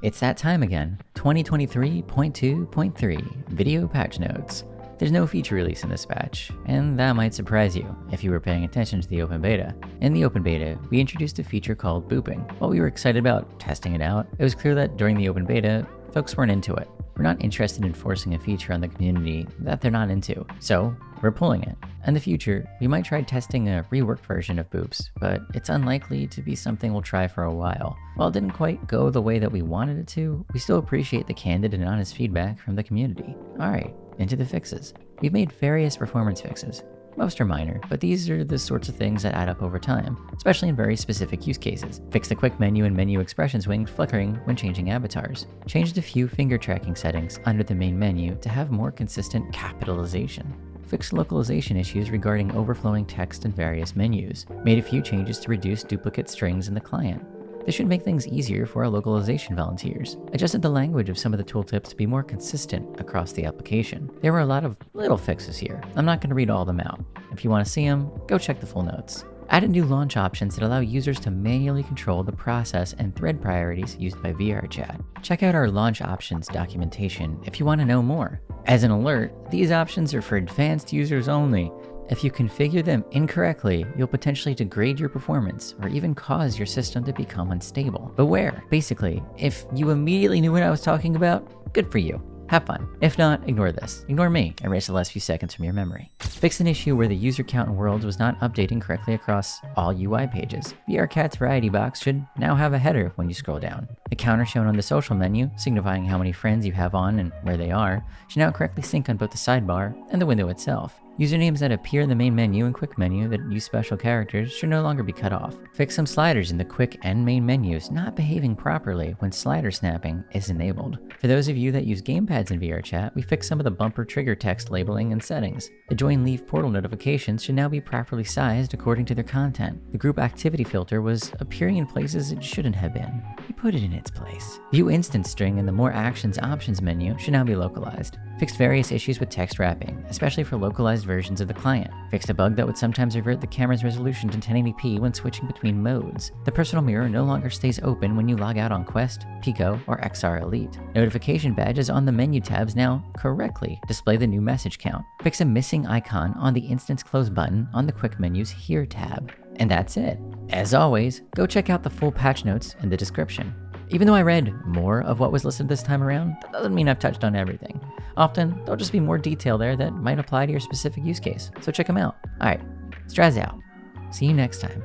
It's that time again, 2023.2.3 Video Patch Notes. There's no feature release in this patch, and that might surprise you if you were paying attention to the open beta. In the open beta, we introduced a feature called booping. While we were excited about testing it out, it was clear that during the open beta, folks weren't into it. We're not interested in forcing a feature on the community that they're not into, so we're pulling it. In the future, we might try testing a reworked version of boops, but it's unlikely to be something we'll try for a while. While it didn't quite go the way that we wanted it to, we still appreciate the candid and honest feedback from the community. Alright, into the fixes. We've made various performance fixes. Most are minor, but these are the sorts of things that add up over time, especially in very specific use cases. Fix the quick menu and menu expression swing flickering when changing avatars. Changed a few finger tracking settings under the main menu to have more consistent capitalization. Fixed localization issues regarding overflowing text in various menus. Made a few changes to reduce duplicate strings in the client. This should make things easier for our localization volunteers. Adjusted the language of some of the tooltips to be more consistent across the application. There were a lot of little fixes here. I'm not going to read all of them out. If you want to see them, go check the full notes. Added new launch options that allow users to manually control the process and thread priorities used by VRChat. Check out our launch options documentation if you want to know more. As an alert, these options are for advanced users only. If you configure them incorrectly, you'll potentially degrade your performance or even cause your system to become unstable. Beware. Basically, if you immediately knew what I was talking about, good for you. Have fun. If not, ignore this. Ignore me. Erase the last few seconds from your memory. Fix an issue where the user count in worlds was not updating correctly across all UI pages. VRChat's variety box should now have a header when you scroll down. The counter shown on the social menu, signifying how many friends you have on and where they are, should now correctly sync on both the sidebar and the window itself. Usernames that appear in the main menu and quick menu that use special characters should no longer be cut off. Fix some sliders in the quick and main menus not behaving properly when slider snapping is enabled. For those of you that use gamepads in VRChat, we fixed some of the bumper trigger text labeling and settings. The join leave portal notifications should now be properly sized according to their content. The group activity filter was appearing in places it shouldn't have been. We put it in its place. View instance string in the more actions options menu should now be localized. Fixed various issues with text wrapping, especially for localized versions of the client. Fixed a bug that would sometimes revert the camera's resolution to 1080p when switching between modes. The personal mirror no longer stays open when you log out on Quest, Pico, or XR Elite. Notification badges on the menu tabs now correctly display the new message count. Fix a missing icon on the instance close button on the quick menu's Here tab. And that's it. As always, go check out the full patch notes in the description. Even though I read more of what was listed this time around, that doesn't mean I've touched on everything. Often, there'll just be more detail there that might apply to your specific use case, so check them out. Alright, Straz out. See you next time.